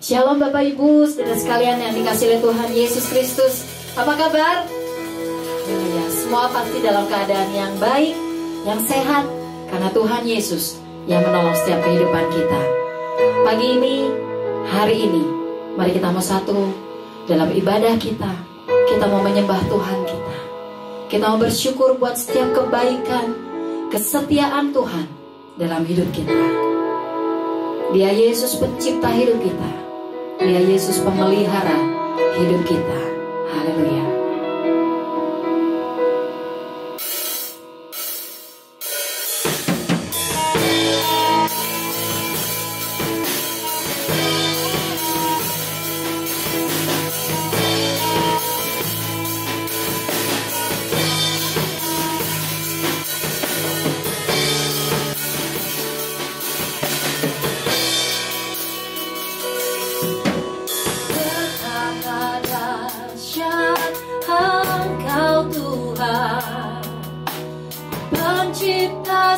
Shalom Bapak Ibu, saudara sekalian yang dikasihi oleh Tuhan Yesus Kristus. Apa kabar? Ya, semua pasti dalam keadaan yang baik, yang sehat, karena Tuhan Yesus yang menolong setiap kehidupan kita. Pagi ini, hari ini, mari kita mau satu dalam ibadah kita. Kita mau menyembah Tuhan kita. Kita mau bersyukur buat setiap kebaikan, kesetiaan Tuhan dalam hidup kita. Dia Yesus pencipta hidup kita. Dia Yesus pemelihara hidup kita. Haleluya.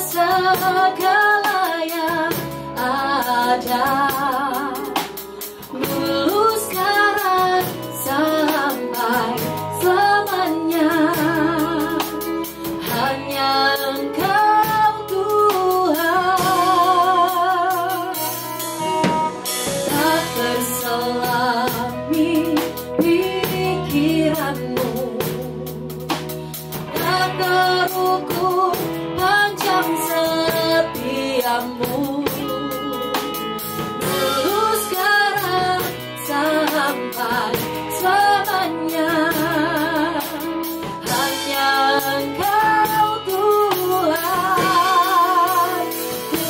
Segala yang ada, dulu, sekarang, sampai selamanya, hanya Engkau Tuhan. Tak terselami pikiranmu, tak terukur panjang setiamu, dulu, sekarang, sampai selamanya, hanya Engkau Tuhan. Ku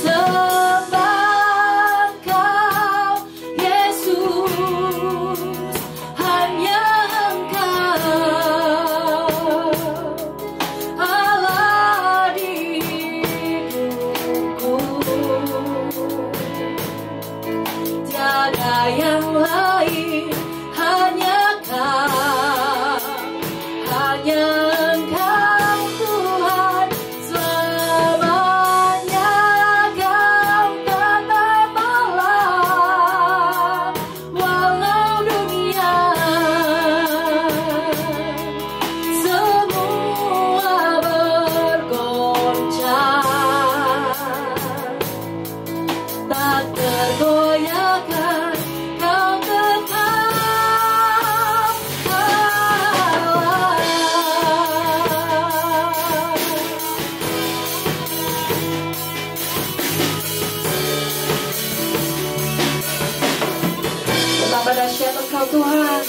sembah Engkau Yesus, hanya Engkau Allah di hidupku, tiada yang lain, hanya Kau, hanya Engkau Tuhan. Selamanya Kau tetap Allah, walau dunia semua bergoncang, tak tergoyahkan, Kau tetap Allah. Betapa dahsyat Engkau Tuhan.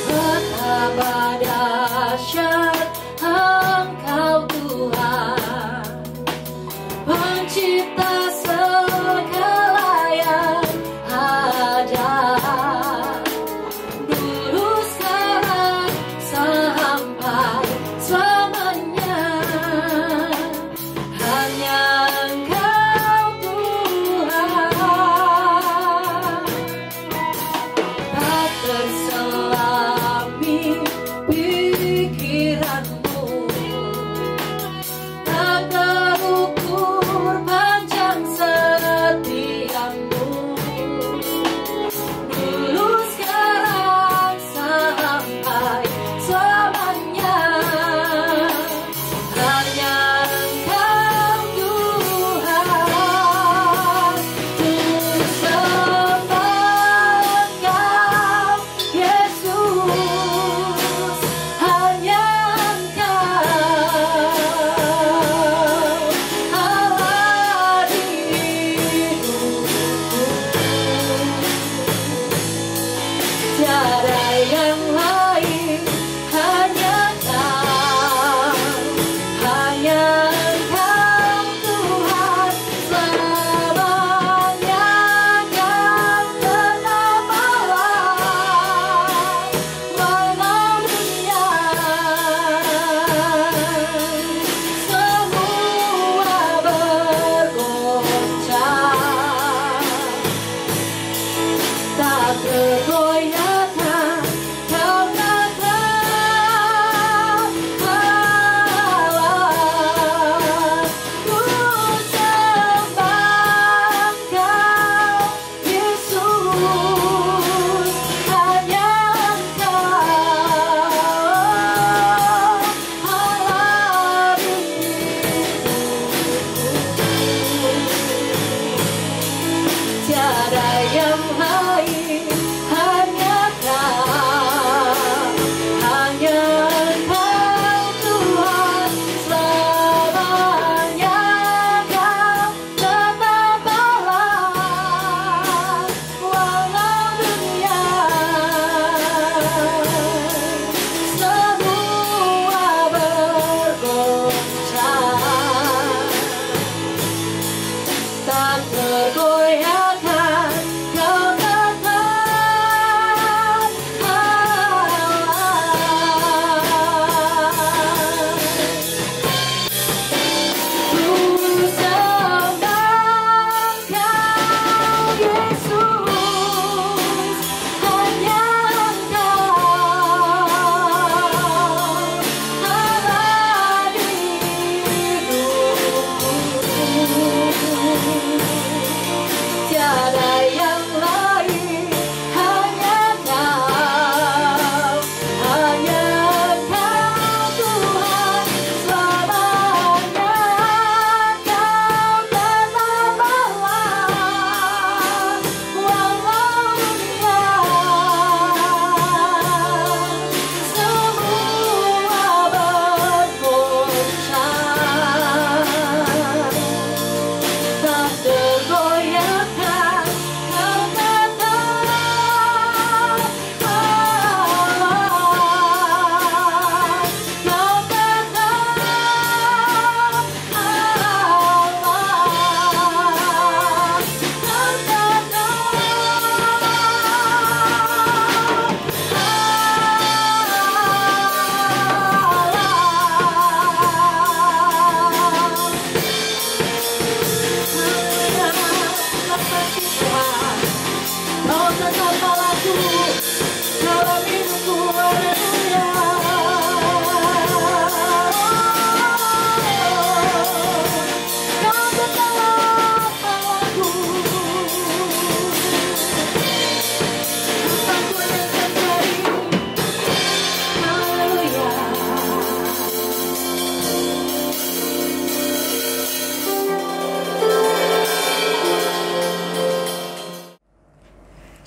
Betapa dahsyat Engkau Tuhan, pencipta segala yang ada, dulu, sekarang, sampai selamanya, hanya Engkau Tuhan. Tak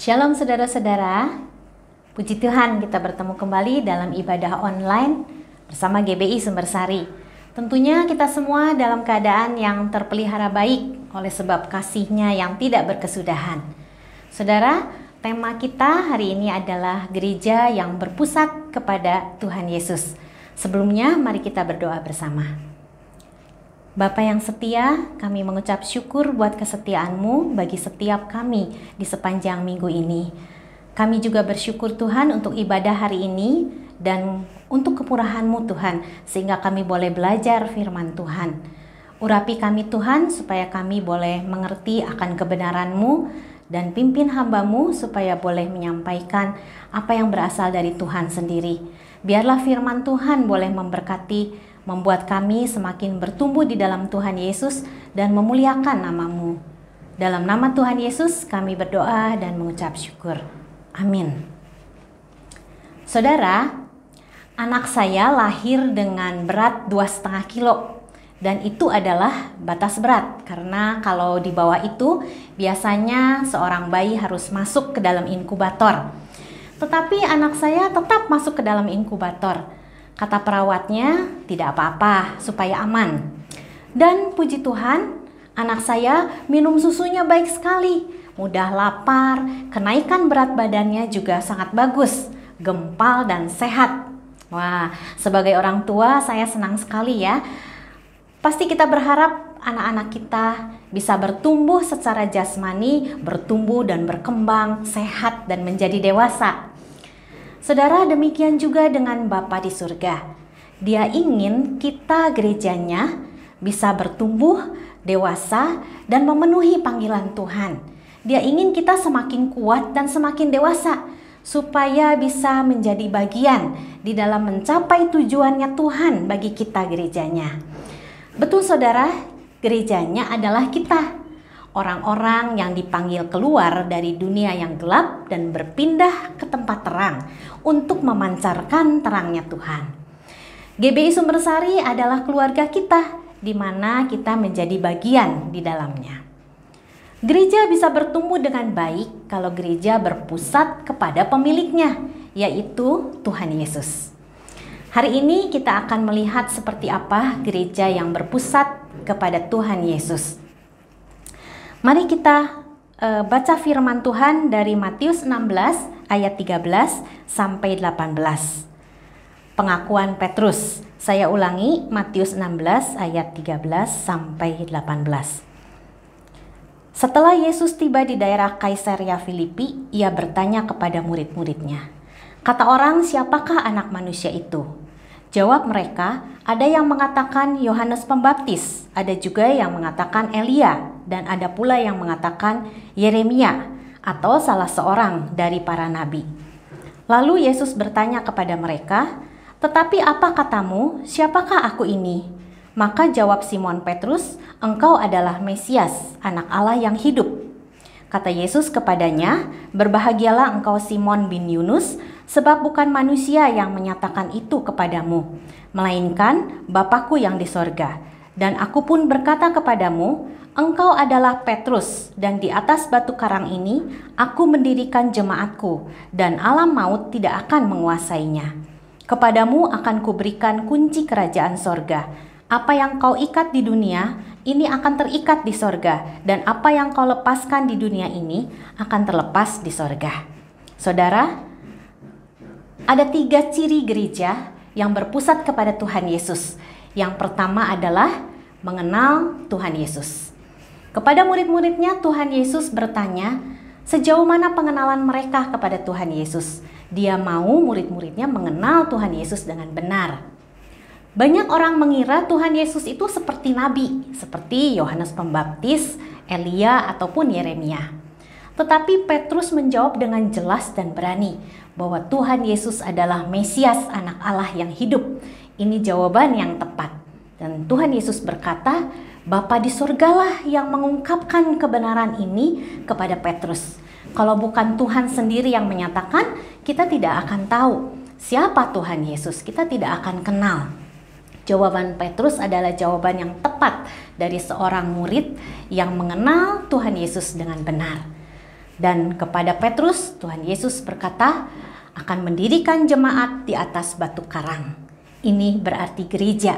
Shalom saudara-saudara, puji Tuhan kita bertemu kembali dalam ibadah online bersama GBI Sumbersari. Tentunya kita semua dalam keadaan yang terpelihara baik oleh sebab kasih-Nya yang tidak berkesudahan. Saudara, tema kita hari ini adalah gereja yang berpusat kepada Tuhan Yesus. Sebelumnya mari kita berdoa bersama. Bapa yang setia, kami mengucap syukur buat kesetiaan-Mu bagi setiap kami di sepanjang minggu ini. Kami juga bersyukur Tuhan untuk ibadah hari ini dan untuk kemurahan-Mu Tuhan, sehingga kami boleh belajar firman Tuhan. Urapi kami Tuhan supaya kami boleh mengerti akan kebenaran-Mu dan pimpin hamba-Mu supaya boleh menyampaikan apa yang berasal dari Tuhan sendiri. Biarlah firman Tuhan boleh memberkati, membuat kami semakin bertumbuh di dalam Tuhan Yesus dan memuliakan nama-Mu. Dalam nama Tuhan Yesus kami berdoa dan mengucap syukur. Amin. Saudara, anak saya lahir dengan berat 2,5 kilo dan itu adalah batas berat karena kalau di bawah itu biasanya seorang bayi harus masuk ke dalam inkubator. Tetapi anak saya tetap masuk ke dalam inkubator. Kata perawatnya, tidak apa-apa supaya aman. Dan puji Tuhan, anak saya minum susunya baik sekali. Mudah lapar, kenaikan berat badannya juga sangat bagus, gempal dan sehat. Wah, sebagai orang tua saya senang sekali ya. Pasti kita berharap anak-anak kita bisa bertumbuh secara jasmani, bertumbuh dan berkembang, sehat dan menjadi dewasa. Saudara, demikian juga dengan Bapa di surga. Dia ingin kita gerejanya bisa bertumbuh, dewasa, dan memenuhi panggilan Tuhan. Dia ingin kita semakin kuat dan semakin dewasa, supaya bisa menjadi bagian di dalam mencapai tujuannya Tuhan bagi kita gerejanya. Betul saudara, gerejanya adalah kita. Orang-orang yang dipanggil keluar dari dunia yang gelap dan berpindah ke tempat terang untuk memancarkan terangnya Tuhan. GBI Sumbersari adalah keluarga kita, di mana kita menjadi bagian di dalamnya. Gereja bisa bertumbuh dengan baik kalau gereja berpusat kepada pemiliknya, yaitu Tuhan Yesus. Hari ini kita akan melihat seperti apa gereja yang berpusat kepada Tuhan Yesus. Mari kita baca firman Tuhan dari Matius 16 ayat 13 sampai 18. Pengakuan Petrus. Saya ulangi, Matius 16 ayat 13 sampai 18. Setelah Yesus tiba di daerah Kaisaria Filipi, ia bertanya kepada murid-muridnya, "Kata orang, siapakah anak manusia itu?" Jawab mereka, "Ada yang mengatakan Yohanes Pembaptis, ada juga yang mengatakan Elia, dan ada pula yang mengatakan Yeremia atau salah seorang dari para nabi." Lalu Yesus bertanya kepada mereka, "Tetapi apa katamu, siapakah aku ini?" Maka jawab Simon Petrus, "Engkau adalah Mesias, anak Allah yang hidup." Kata Yesus kepadanya, "Berbahagialah engkau Simon bin Yunus, sebab bukan manusia yang menyatakan itu kepadamu, melainkan Bapa-Ku yang di sorga. Dan aku pun berkata kepadamu, engkau adalah Petrus, dan di atas batu karang ini aku mendirikan jemaatku, dan alam maut tidak akan menguasainya. Kepadamu akan kuberikan kunci kerajaan sorga. Apa yang kau ikat di dunia, ini akan terikat di sorga, dan apa yang kau lepaskan di dunia ini akan terlepas di sorga." Saudara, ada 3 ciri gereja yang berpusat kepada Tuhan Yesus. Yang pertama adalah mengenal Tuhan Yesus. Kepada murid-muridnya Tuhan Yesus bertanya, sejauh mana pengenalan mereka kepada Tuhan Yesus. Dia mau murid-muridnya mengenal Tuhan Yesus dengan benar. Banyak orang mengira Tuhan Yesus itu seperti nabi, seperti Yohanes Pembaptis, Elia, ataupun Yeremia. Tetapi Petrus menjawab dengan jelas dan berani bahwa Tuhan Yesus adalah Mesias, anak Allah yang hidup. Ini jawaban yang tepat. Dan Tuhan Yesus berkata, Bapa di surgalah yang mengungkapkan kebenaran ini kepada Petrus. Kalau bukan Tuhan sendiri yang menyatakan, kita tidak akan tahu siapa Tuhan Yesus, kita tidak akan kenal. Jawaban Petrus adalah jawaban yang tepat dari seorang murid yang mengenal Tuhan Yesus dengan benar. Dan kepada Petrus, Tuhan Yesus berkata akan mendirikan jemaat di atas batu karang. Ini berarti gereja.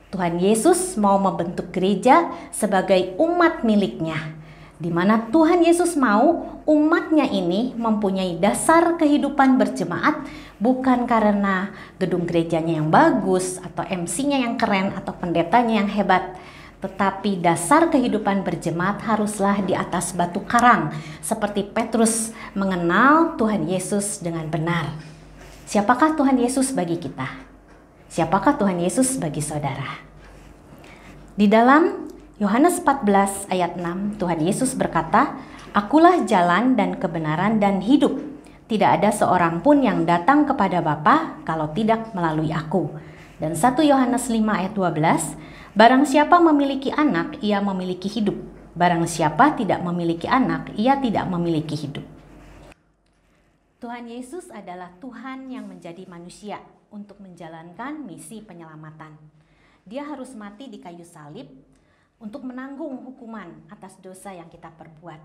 Tuhan Yesus mau membentuk gereja sebagai umat miliknya, di mana Tuhan Yesus mau umatnya ini mempunyai dasar kehidupan berjemaat, bukan karena gedung gerejanya yang bagus, atau MC-nya yang keren, atau pendetanya yang hebat, tetapi dasar kehidupan berjemaat haruslah di atas batu karang, seperti Petrus mengenal Tuhan Yesus dengan benar. Siapakah Tuhan Yesus bagi kita? Siapakah Tuhan Yesus bagi saudara? Di dalam Yohanes 14 ayat 6, Tuhan Yesus berkata, "Akulah jalan dan kebenaran dan hidup. Tidak ada seorang pun yang datang kepada Bapa kalau tidak melalui aku." Dan 1 Yohanes 5 ayat 12, "Barang siapa memiliki anak, ia memiliki hidup. Barang siapa tidak memiliki anak, ia tidak memiliki hidup." Tuhan Yesus adalah Tuhan yang menjadi manusia untuk menjalankan misi penyelamatan. Dia harus mati di kayu salib untuk menanggung hukuman atas dosa yang kita perbuat.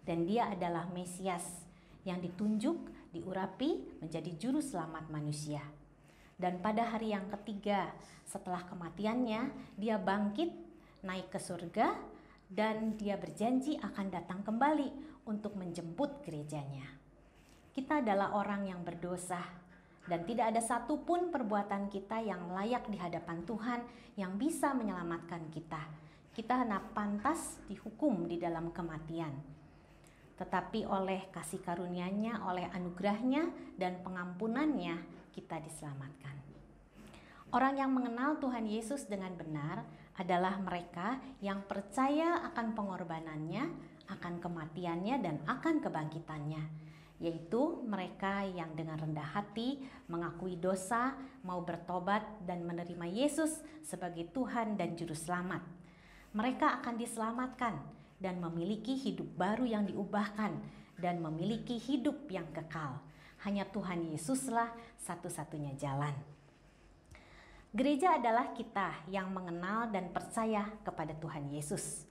Dan dia adalah Mesias yang ditunjuk, diurapi menjadi juru selamat manusia. Dan pada hari yang ketiga setelah kematiannya, dia bangkit, naik ke surga, dan dia berjanji akan datang kembali untuk menjemput gerejanya. Kita adalah orang yang berdosa, dan tidak ada satupun perbuatan kita yang layak di hadapan Tuhan yang bisa menyelamatkan kita. Kita hanya pantas dihukum di dalam kematian. Tetapi oleh kasih karunia-Nya, oleh anugerah-Nya dan pengampunannya, kita diselamatkan. Orang yang mengenal Tuhan Yesus dengan benar adalah mereka yang percaya akan pengorbanannya, akan kematiannya, dan akan kebangkitannya. Yaitu mereka yang dengan rendah hati mengakui dosa, mau bertobat, dan menerima Yesus sebagai Tuhan dan Juru Selamat. Mereka akan diselamatkan dan memiliki hidup baru yang diubahkan dan memiliki hidup yang kekal. Hanya Tuhan Yesuslah satu-satunya jalan. Gereja adalah kita yang mengenal dan percaya kepada Tuhan Yesus.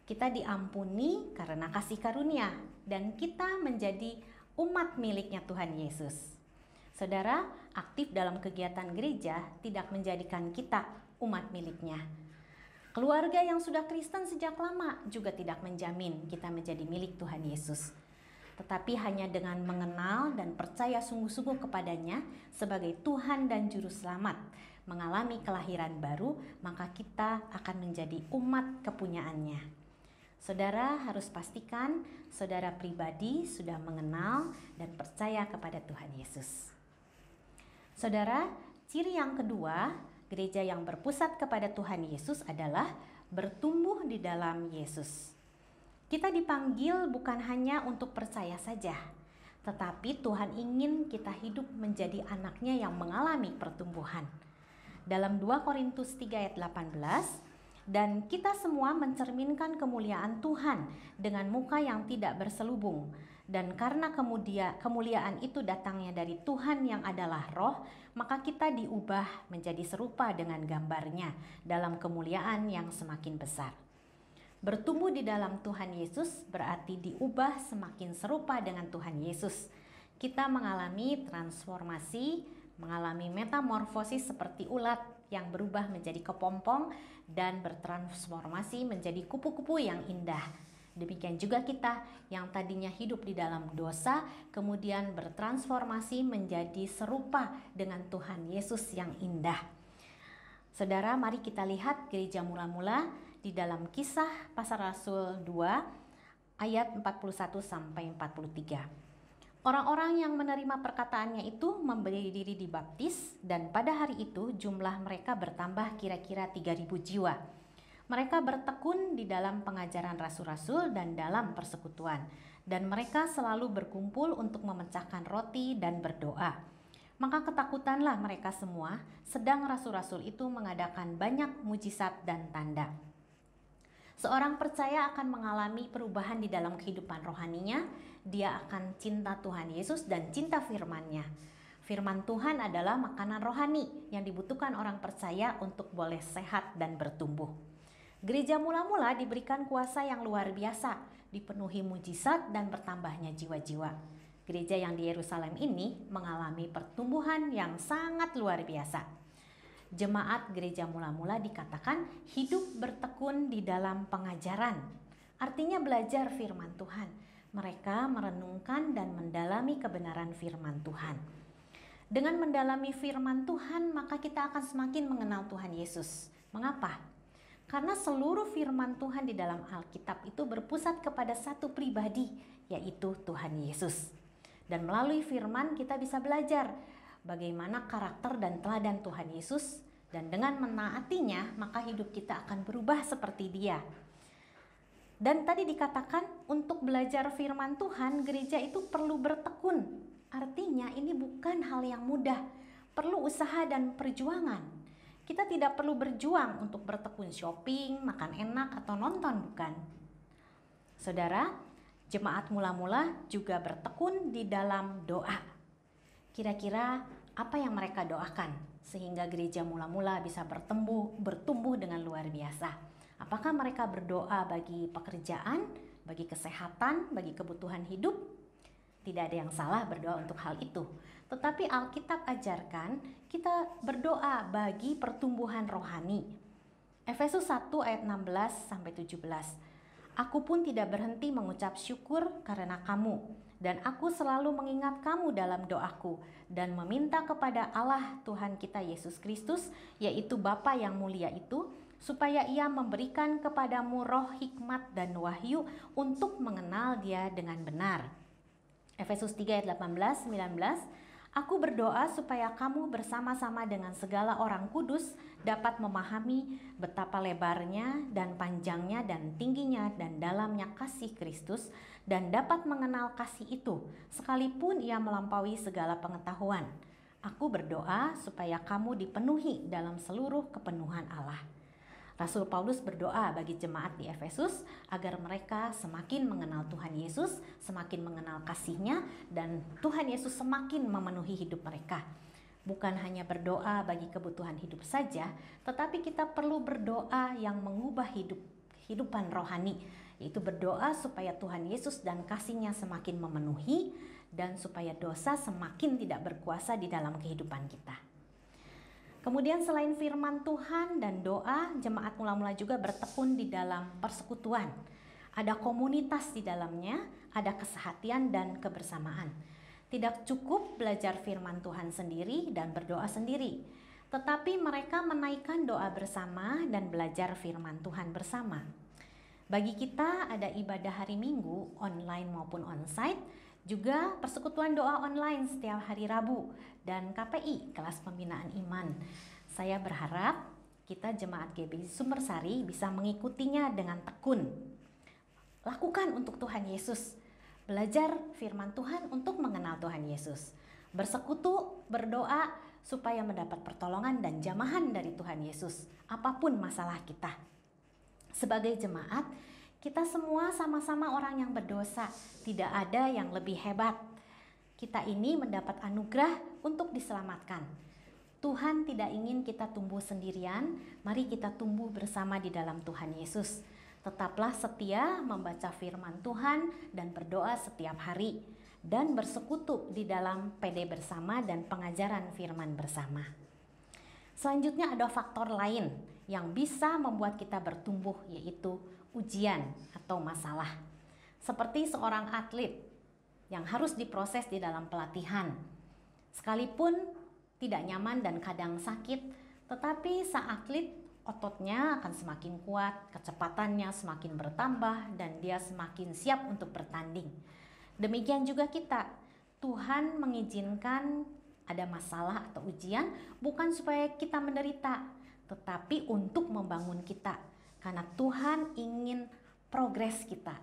Kita diampuni karena kasih karunia dan kita menjadi umat miliknya Tuhan Yesus. Saudara, aktif dalam kegiatan gereja tidak menjadikan kita umat miliknya. Keluarga yang sudah Kristen sejak lama juga tidak menjamin kita menjadi milik Tuhan Yesus. Tetapi hanya dengan mengenal dan percaya sungguh-sungguh kepadanya sebagai Tuhan dan Juru Selamat, mengalami kelahiran baru, maka kita akan menjadi umat kepunyaannya. Saudara harus pastikan saudara pribadi sudah mengenal dan percaya kepada Tuhan Yesus. Saudara, ciri yang kedua, gereja yang berpusat kepada Tuhan Yesus adalah bertumbuh di dalam Yesus. Kita dipanggil bukan hanya untuk percaya saja, tetapi Tuhan ingin kita hidup menjadi anaknya yang mengalami pertumbuhan. Dalam 2 Korintus 3 ayat 18, "Dan kita semua mencerminkan kemuliaan Tuhan dengan muka yang tidak berselubung. Dan karena kemuliaan itu datangnya dari Tuhan yang adalah Roh, maka kita diubah menjadi serupa dengan gambarnya dalam kemuliaan yang semakin besar." Bertumbuh di dalam Tuhan Yesus berarti diubah semakin serupa dengan Tuhan Yesus. Kita mengalami transformasi, mengalami metamorfosis seperti ulat yang berubah menjadi kepompong dan bertransformasi menjadi kupu-kupu yang indah. Demikian juga kita yang tadinya hidup di dalam dosa, kemudian bertransformasi menjadi serupa dengan Tuhan Yesus yang indah. Saudara, mari kita lihat gereja mula-mula di dalam Kisah Para Rasul 2 ayat 41 sampai 43. Orang-orang yang menerima perkataannya itu memberi diri dibaptis, dan pada hari itu jumlah mereka bertambah kira-kira 3.000 jiwa. Mereka bertekun di dalam pengajaran rasul-rasul dan dalam persekutuan, dan mereka selalu berkumpul untuk memecahkan roti dan berdoa. Maka ketakutanlah mereka semua, sedang rasul-rasul itu mengadakan banyak mujizat dan tanda. Seorang percaya akan mengalami perubahan di dalam kehidupan rohaninya. Dia akan cinta Tuhan Yesus dan cinta firman-Nya. Firman Tuhan adalah makanan rohani yang dibutuhkan orang percaya untuk boleh sehat dan bertumbuh. Gereja mula-mula diberikan kuasa yang luar biasa, dipenuhi mujizat dan bertambahnya jiwa-jiwa. Gereja yang di Yerusalem ini mengalami pertumbuhan yang sangat luar biasa. Jemaat gereja mula-mula dikatakan hidup bertekun di dalam pengajaran, artinya belajar firman Tuhan. Mereka merenungkan dan mendalami kebenaran firman Tuhan. Dengan mendalami firman Tuhan, maka kita akan semakin mengenal Tuhan Yesus. Mengapa? Karena seluruh firman Tuhan di dalam Alkitab itu berpusat kepada satu pribadi, yaitu Tuhan Yesus. Dan melalui firman kita bisa belajar bagaimana karakter dan teladan Tuhan Yesus, dan dengan menaatinya maka hidup kita akan berubah seperti Dia. Dan tadi dikatakan untuk belajar firman Tuhan, gereja itu perlu bertekun. Artinya ini bukan hal yang mudah, perlu usaha dan perjuangan. Kita tidak perlu berjuang untuk bertekun shopping, makan enak, atau nonton, bukan. Saudara, jemaat mula-mula juga bertekun di dalam doa. Kira-kira apa yang mereka doakan sehingga gereja mula-mula bisa bertumbuh dengan luar biasa? Apakah mereka berdoa bagi pekerjaan, bagi kesehatan, bagi kebutuhan hidup? Tidak ada yang salah berdoa untuk hal itu. Tetapi Alkitab ajarkan kita berdoa bagi pertumbuhan rohani. Efesus 1 ayat 16-17. Aku pun tidak berhenti mengucap syukur karena kamu, dan aku selalu mengingat kamu dalam doaku, dan meminta kepada Allah Tuhan kita Yesus Kristus, yaitu Bapa yang mulia itu, supaya Ia memberikan kepadamu roh hikmat dan wahyu untuk mengenal Dia dengan benar. Efesus 3 ayat 18-19. Aku berdoa supaya kamu bersama-sama dengan segala orang kudus dapat memahami betapa lebarnya dan panjangnya dan tingginya dan dalamnya kasih Kristus, dan dapat mengenal kasih itu sekalipun ia melampaui segala pengetahuan. Aku berdoa supaya kamu dipenuhi dalam seluruh kepenuhan Allah. Rasul Paulus berdoa bagi jemaat di Efesus agar mereka semakin mengenal Tuhan Yesus, semakin mengenal kasih-Nya, dan Tuhan Yesus semakin memenuhi hidup mereka. Bukan hanya berdoa bagi kebutuhan hidup saja, tetapi kita perlu berdoa yang mengubah kehidupan rohani, yaitu berdoa supaya Tuhan Yesus dan kasih-Nya semakin memenuhi, dan supaya dosa semakin tidak berkuasa di dalam kehidupan kita. Kemudian selain firman Tuhan dan doa, jemaat mula-mula juga bertekun di dalam persekutuan. Ada komunitas di dalamnya, ada kesehatian dan kebersamaan. Tidak cukup belajar firman Tuhan sendiri dan berdoa sendiri, tetapi mereka menaikkan doa bersama dan belajar firman Tuhan bersama. Bagi kita ada ibadah hari Minggu, online maupun onsite, juga persekutuan doa online setiap hari Rabu, dan KPI, kelas pembinaan iman. Saya berharap kita jemaat GBI Sumbersari bisa mengikutinya dengan tekun. Lakukan untuk Tuhan Yesus. Belajar firman Tuhan untuk mengenal Tuhan Yesus. Bersekutu, berdoa supaya mendapat pertolongan dan jamahan dari Tuhan Yesus, apapun masalah kita. Sebagai jemaat, kita semua sama-sama orang yang berdosa, tidak ada yang lebih hebat. Kita ini mendapat anugerah untuk diselamatkan. Tuhan tidak ingin kita tumbuh sendirian, mari kita tumbuh bersama di dalam Tuhan Yesus. Tetaplah setia membaca firman Tuhan dan berdoa setiap hari, dan bersekutu di dalam PD bersama dan pengajaran firman bersama. Selanjutnya ada faktor lain yang bisa membuat kita bertumbuh, yaitu ujian atau masalah. Seperti seorang atlet yang harus diproses di dalam pelatihan. Sekalipun tidak nyaman dan kadang sakit, tetapi sang atlet ototnya akan semakin kuat, kecepatannya semakin bertambah, dan dia semakin siap untuk bertanding. Demikian juga kita. Tuhan mengizinkan ada masalah atau ujian bukan supaya kita menderita, tetapi untuk membangun kita. Karena Tuhan ingin progres kita,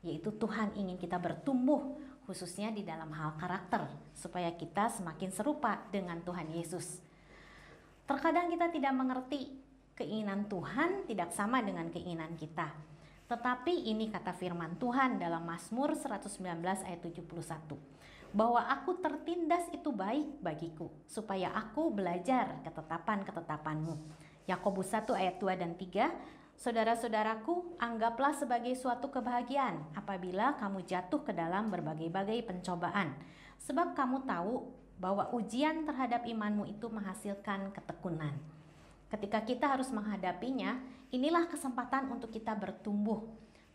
yaitu Tuhan ingin kita bertumbuh, khususnya di dalam hal karakter, supaya kita semakin serupa dengan Tuhan Yesus. Terkadang kita tidak mengerti keinginan Tuhan tidak sama dengan keinginan kita. Tetapi ini kata firman Tuhan dalam Mazmur 119 ayat 71. Bahwa aku tertindas itu baik bagiku, supaya aku belajar ketetapan-ketetapanmu. Yakobus 1 ayat 2 dan 3. Saudara-saudaraku, anggaplah sebagai suatu kebahagiaan apabila kamu jatuh ke dalam berbagai-bagai pencobaan, sebab kamu tahu bahwa ujian terhadap imanmu itu menghasilkan ketekunan. Ketika kita harus menghadapinya, inilah kesempatan untuk kita bertumbuh.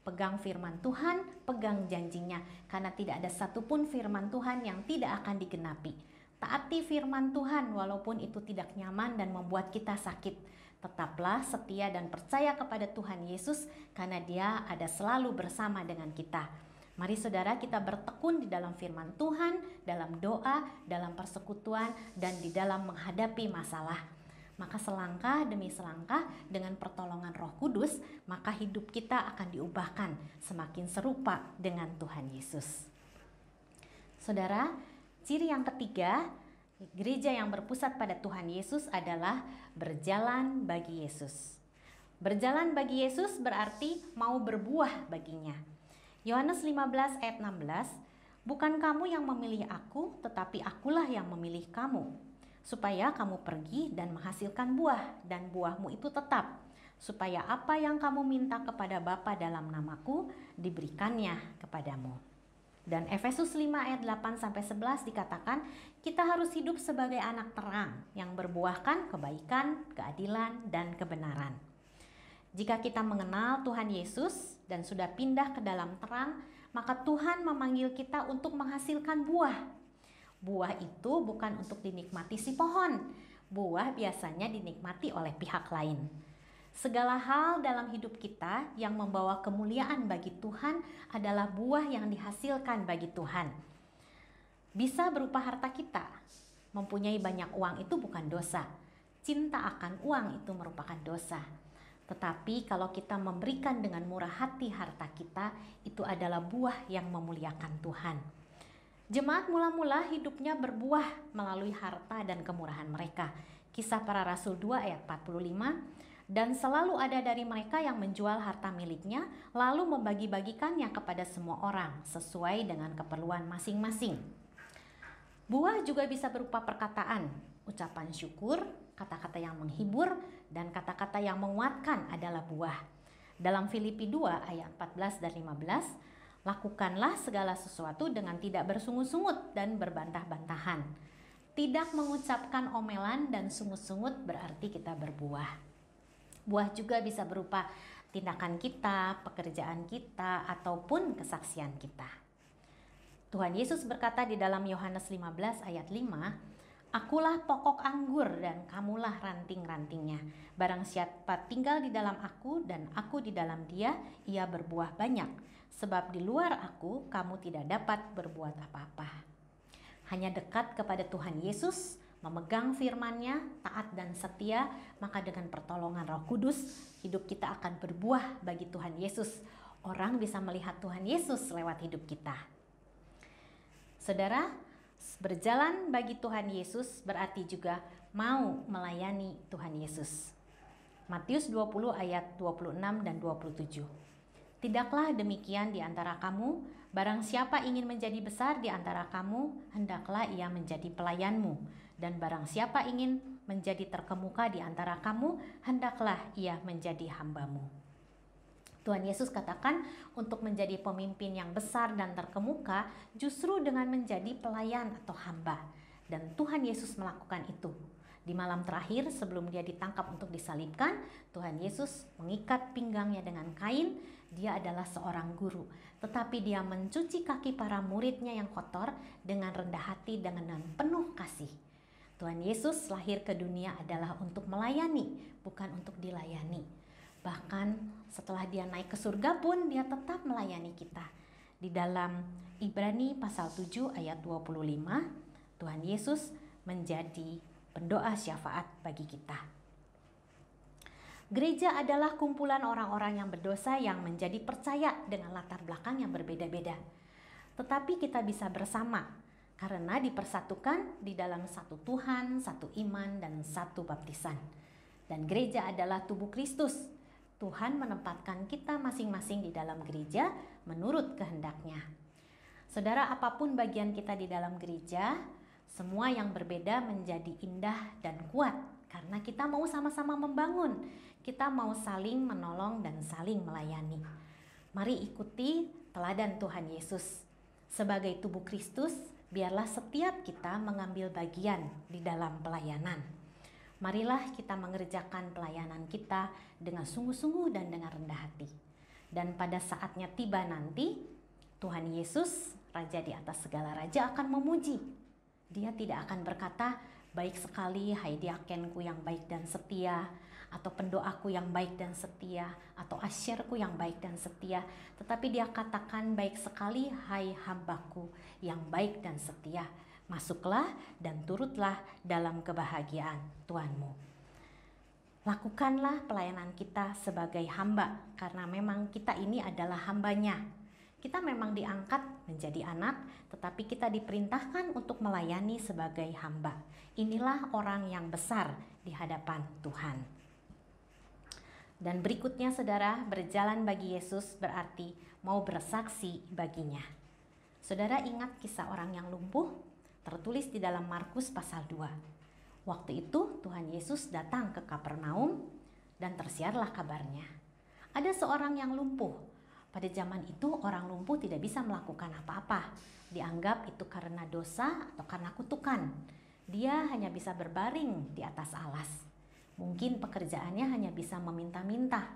Pegang firman Tuhan, pegang janjinya, karena tidak ada satupun firman Tuhan yang tidak akan digenapi. Taati firman Tuhan walaupun itu tidak nyaman dan membuat kita sakit. Tetaplah setia dan percaya kepada Tuhan Yesus karena Dia ada selalu bersama dengan kita. Mari saudara, kita bertekun di dalam firman Tuhan, dalam doa, dalam persekutuan, dan di dalam menghadapi masalah. Maka selangkah demi selangkah dengan pertolongan Roh Kudus, maka hidup kita akan diubahkan semakin serupa dengan Tuhan Yesus. Saudara, ciri yang ketiga, gereja yang berpusat pada Tuhan Yesus adalah berjalan bagi Yesus. Berjalan bagi Yesus berarti mau berbuah baginya. Yohanes 15 ayat 16, bukan kamu yang memilih aku, tetapi akulah yang memilih kamu, supaya kamu pergi dan menghasilkan buah, dan buahmu itu tetap, supaya apa yang kamu minta kepada Bapa dalam namaku, diberikannya kepadamu. Dan Efesus 5 ayat 8-11 dikatakan, kita harus hidup sebagai anak terang yang berbuahkan kebaikan, keadilan, dan kebenaran. Jika kita mengenal Tuhan Yesus dan sudah pindah ke dalam terang, maka Tuhan memanggil kita untuk menghasilkan buah. Buah itu bukan untuk dinikmati si pohon. Buah biasanya dinikmati oleh pihak lain. Segala hal dalam hidup kita yang membawa kemuliaan bagi Tuhan adalah buah yang dihasilkan bagi Tuhan. Bisa berupa harta kita. Mempunyai banyak uang itu bukan dosa. Cinta akan uang itu merupakan dosa. Tetapi kalau kita memberikan dengan murah hati harta kita, itu adalah buah yang memuliakan Tuhan. Jemaat mula-mula hidupnya berbuah melalui harta dan kemurahan mereka. Kisah Para Rasul 2 ayat 45. Dan selalu ada dari mereka yang menjual harta miliknya, lalu membagi-bagikannya kepada semua orang, sesuai dengan keperluan masing-masing. Buah juga bisa berupa perkataan, ucapan syukur, kata-kata yang menghibur, dan kata-kata yang menguatkan adalah buah. Dalam Filipi 2 ayat 14 dan 15, lakukanlah segala sesuatu dengan tidak bersungut-sungut dan berbantah-bantahan. Tidak mengucapkan omelan dan sungut-sungut berarti kita berbuah. Buah juga bisa berupa tindakan kita, pekerjaan kita, ataupun kesaksian kita. Tuhan Yesus berkata di dalam Yohanes 15 ayat 5, akulah pokok anggur dan kamulah ranting-rantingnya. Barang siapa tinggal di dalam aku dan aku di dalam dia, ia berbuah banyak. Sebab di luar aku, kamu tidak dapat berbuat apa-apa. Hanya dekat kepada Tuhan Yesus, memegang firman-Nya, taat dan setia, maka dengan pertolongan Roh Kudus, hidup kita akan berbuah bagi Tuhan Yesus. Orang bisa melihat Tuhan Yesus lewat hidup kita. Saudara, berjalan bagi Tuhan Yesus berarti juga mau melayani Tuhan Yesus. Matius 20 ayat 26 dan 27. Tidaklah demikian di antara kamu, barang siapa ingin menjadi besar di antara kamu, hendaklah ia menjadi pelayanmu. Dan barang siapa ingin menjadi terkemuka di antara kamu, hendaklah ia menjadi hambamu. Tuhan Yesus katakan untuk menjadi pemimpin yang besar dan terkemuka justru dengan menjadi pelayan atau hamba. Dan Tuhan Yesus melakukan itu. Di malam terakhir sebelum dia ditangkap untuk disalibkan, Tuhan Yesus mengikat pinggangnya dengan kain. Dia adalah seorang guru, tetapi dia mencuci kaki para muridnya yang kotor dengan rendah hati dan dengan penuh kasih. Tuhan Yesus lahir ke dunia adalah untuk melayani, bukan untuk dilayani. Bahkan setelah dia naik ke surga pun dia tetap melayani kita. Di dalam Ibrani pasal 7 ayat 25, Tuhan Yesus menjadi pendoa syafaat bagi kita. Gereja adalah kumpulan orang-orang yang berdosa yang menjadi percaya dengan latar belakang yang berbeda-beda. Tetapi kita bisa bersama karena dipersatukan di dalam satu Tuhan, satu iman, dan satu baptisan. Dan gereja adalah tubuh Kristus. Tuhan menempatkan kita masing-masing di dalam gereja menurut kehendak-Nya. Saudara, apapun bagian kita di dalam gereja, semua yang berbeda menjadi indah dan kuat karena kita mau sama-sama membangun. Kita mau saling menolong dan saling melayani. Mari ikuti teladan Tuhan Yesus. Sebagai tubuh Kristus, biarlah setiap kita mengambil bagian di dalam pelayanan. Marilah kita mengerjakan pelayanan kita dengan sungguh-sungguh dan dengan rendah hati. Dan pada saatnya tiba nanti, Tuhan Yesus, Raja di atas segala raja, akan memuji. Dia tidak akan berkata, baik sekali hai diakenku yang baik dan setia, atau pendoaku yang baik dan setia, atau asyirku yang baik dan setia. Tetapi dia katakan, baik sekali hai hambaku yang baik dan setia. Masuklah dan turutlah dalam kebahagiaan Tuhanmu. Lakukanlah pelayanan kita sebagai hamba, karena memang kita ini adalah hambanya. Kita memang diangkat menjadi anak, tetapi kita diperintahkan untuk melayani sebagai hamba. Inilah orang yang besar di hadapan Tuhan. Dan berikutnya saudara, berjalan bagi Yesus berarti mau bersaksi baginya. Saudara ingat kisah orang yang lumpuh? Tertulis di dalam Markus pasal 2. Waktu itu Tuhan Yesus datang ke Kapernaum dan tersiarlah kabarnya. Ada seorang yang lumpuh. Pada zaman itu orang lumpuh tidak bisa melakukan apa-apa. Dianggap itu karena dosa atau karena kutukan. Dia hanya bisa berbaring di atas alas. Mungkin pekerjaannya hanya bisa meminta-minta.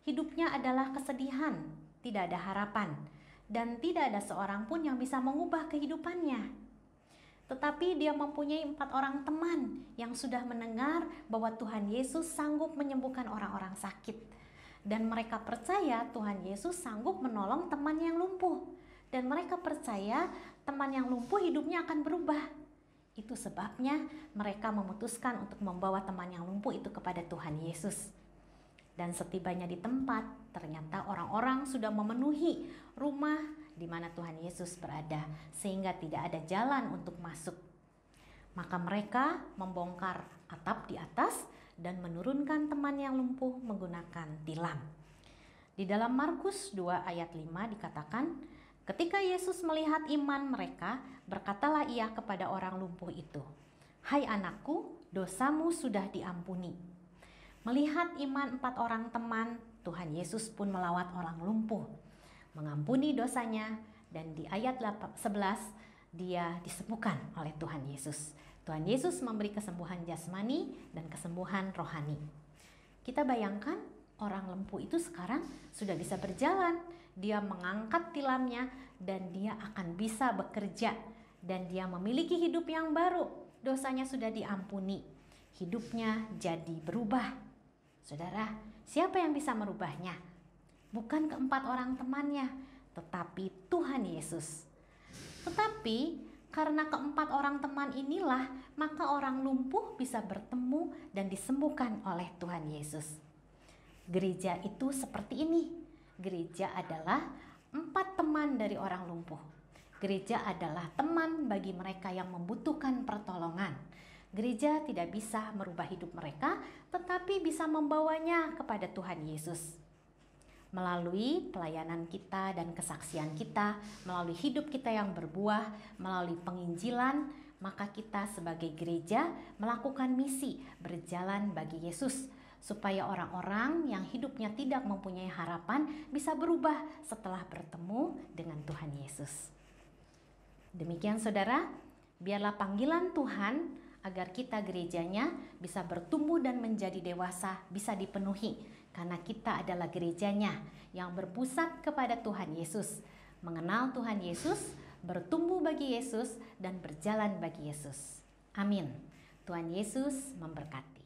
Hidupnya adalah kesedihan, tidak ada harapan, dan tidak ada seorang pun yang bisa mengubah kehidupannya. Tetapi dia mempunyai 4 orang teman yang sudah mendengar bahwa Tuhan Yesus sanggup menyembuhkan orang-orang sakit. Dan mereka percaya Tuhan Yesus sanggup menolong teman yang lumpuh. Dan mereka percaya teman yang lumpuh hidupnya akan berubah. Itu sebabnya mereka memutuskan untuk membawa teman yang lumpuh itu kepada Tuhan Yesus. Dan setibanya di tempat, ternyata orang-orang sudah memenuhi rumah di mana Tuhan Yesus berada, sehingga tidak ada jalan untuk masuk. Maka mereka membongkar atap di atas dan menurunkan teman yang lumpuh menggunakan tilam. Di dalam Markus 2 ayat 5 dikatakan, ketika Yesus melihat iman mereka, berkatalah ia kepada orang lumpuh itu, "Hai anakku, dosamu sudah diampuni." Melihat iman 4 orang teman, Tuhan Yesus pun melawat orang lumpuh, mengampuni dosanya, dan di ayat 11 dia disembuhkan oleh Tuhan Yesus. Tuhan Yesus memberi kesembuhan jasmani dan kesembuhan rohani. Kita bayangkan orang lumpuh itu sekarang sudah bisa berjalan, dia mengangkat tilamnya dan dia akan bisa bekerja, dan dia memiliki hidup yang baru. Dosanya sudah diampuni, hidupnya jadi berubah. Saudara, siapa yang bisa merubahnya? Bukan ke-4 orang temannya, tetapi Tuhan Yesus. Tetapi karena ke-4 orang teman inilah, maka orang lumpuh bisa bertemu dan disembuhkan oleh Tuhan Yesus. Gereja itu seperti ini. Gereja adalah 4 teman dari orang lumpuh. Gereja adalah teman bagi mereka yang membutuhkan pertolongan. Gereja tidak bisa merubah hidup mereka, tetapi bisa membawanya kepada Tuhan Yesus. Melalui pelayanan kita dan kesaksian kita, melalui hidup kita yang berbuah, melalui penginjilan, maka kita sebagai gereja melakukan misi berjalan bagi Yesus, supaya orang-orang yang hidupnya tidak mempunyai harapan bisa berubah setelah bertemu dengan Tuhan Yesus. Demikian saudara, biarlah panggilan Tuhan agar kita gerejanya bisa bertumbuh dan menjadi dewasa bisa dipenuhi, karena kita adalah gerejanya yang berpusat kepada Tuhan Yesus, mengenal Tuhan Yesus, bertumbuh bagi Yesus, dan berjalan bagi Yesus. Amin. Tuhan Yesus memberkati.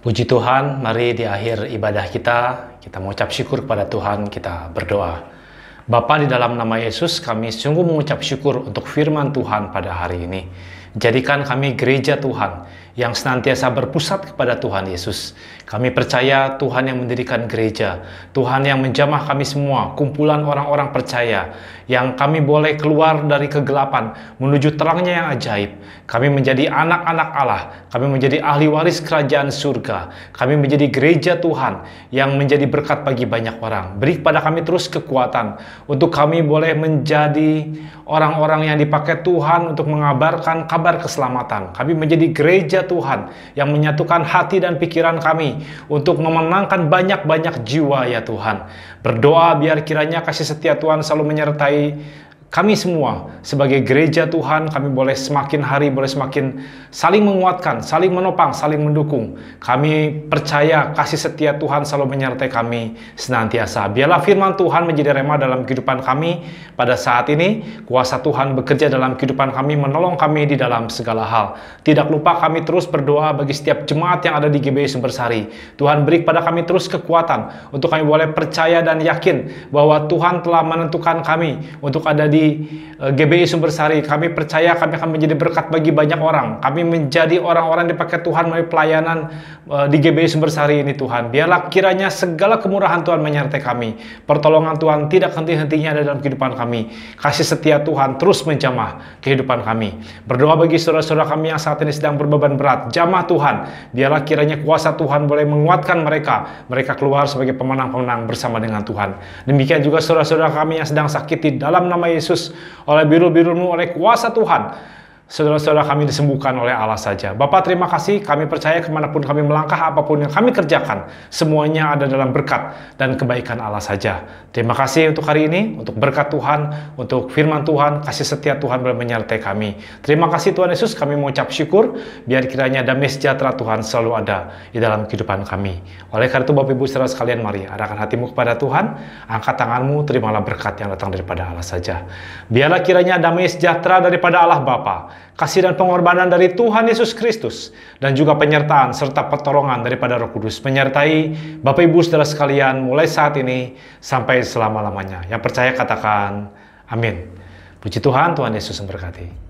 Puji Tuhan, mari di akhir ibadah kita mengucap syukur kepada Tuhan, kita berdoa. Bapa, di dalam nama Yesus, kami sungguh mengucap syukur untuk firman Tuhan pada hari ini. Jadikan kami gereja Tuhan yang senantiasa berpusat kepada Tuhan Yesus. Kami percaya Tuhan yang mendirikan gereja, Tuhan yang menjamah kami semua, kumpulan orang-orang percaya, yang kami boleh keluar dari kegelapan menuju terangnya yang ajaib. Kami menjadi anak-anak Allah, kami menjadi ahli waris kerajaan surga, kami menjadi gereja Tuhan yang menjadi berkat bagi banyak orang. Beri kepada kami terus kekuatan untuk kami boleh menjadi orang-orang yang dipakai Tuhan untuk mengabarkan kabar keselamatan. Kami menjadi gereja Tuhan yang menyatukan hati dan pikiran kami untuk memenangkan banyak-banyak jiwa ya Tuhan. Berdoa biar kiranya kasih setia Tuhan selalu menyertai kami semua sebagai gereja Tuhan. Kami boleh semakin hari boleh semakin saling menguatkan, saling menopang, saling mendukung. Kami percaya kasih setia Tuhan selalu menyertai kami senantiasa. Biarlah firman Tuhan menjadi rema dalam kehidupan kami pada saat ini. Kuasa Tuhan bekerja dalam kehidupan kami, menolong kami di dalam segala hal. Tidak lupa kami terus berdoa bagi setiap jemaat yang ada di GBI Sumbersari. Tuhan beri kepada kami terus kekuatan untuk kami boleh percaya dan yakin bahwa Tuhan telah menentukan kami untuk ada di GBI Sumbersari. Kami percaya kami akan menjadi berkat bagi banyak orang. Kami menjadi orang-orang dipakai Tuhan melalui pelayanan di GBI Sumbersari ini Tuhan. Biarlah kiranya segala kemurahan Tuhan menyertai kami. Pertolongan Tuhan tidak henti-hentinya ada dalam kehidupan kami. Kasih setia Tuhan terus menjamah kehidupan kami. Berdoa bagi saudara-saudara kami yang saat ini sedang berbeban berat. Jamah Tuhan. Biarlah kiranya kuasa Tuhan boleh menguatkan mereka. Mereka keluar sebagai pemenang-pemenang bersama dengan Tuhan. Demikian juga saudara-saudara kami yang sedang sakit, di dalam nama Yesus, oleh biru-biru-Mu, oleh kuasa Tuhan, saudara-saudara kami disembuhkan oleh Allah saja. Bapa, terima kasih. Kami percaya kemanapun kami melangkah, apapun yang kami kerjakan, semuanya ada dalam berkat dan kebaikan Allah saja. Terima kasih untuk hari ini, untuk berkat Tuhan, untuk firman Tuhan, kasih setia Tuhan boleh menyertai kami. Terima kasih Tuhan Yesus, kami mengucap syukur, biar kiranya damai sejahtera Tuhan selalu ada di dalam kehidupan kami. Oleh karena itu Bapak Ibu saudara sekalian, mari arahkan hatimu kepada Tuhan, angkat tanganmu, terimalah berkat yang datang daripada Allah saja. Biarlah kiranya damai sejahtera daripada Allah Bapa, kasih dan pengorbanan dari Tuhan Yesus Kristus, dan juga penyertaan serta pertolongan daripada Roh Kudus menyertai Bapak Ibu saudara sekalian mulai saat ini sampai selama-lamanya. Yang percaya katakan amin. Puji Tuhan, Tuhan Yesus memberkati.